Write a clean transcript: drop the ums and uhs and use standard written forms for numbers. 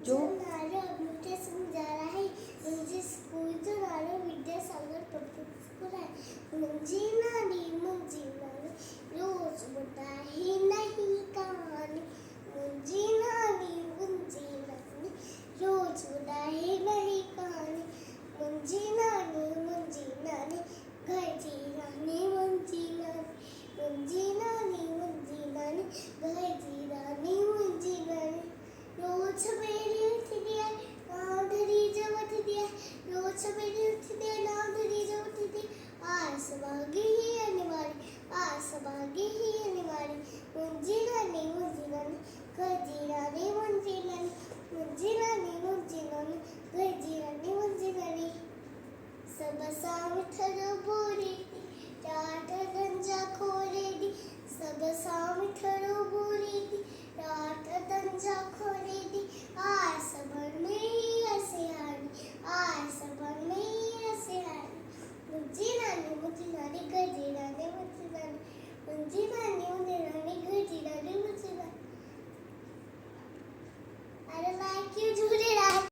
जो मुझे समझा रहा है मुझे स्कूल जो नारो विद्यासागर पब्लिक स्कूल है मुंजी नानी रोज बताही नहीं कहानी मुंजी नानी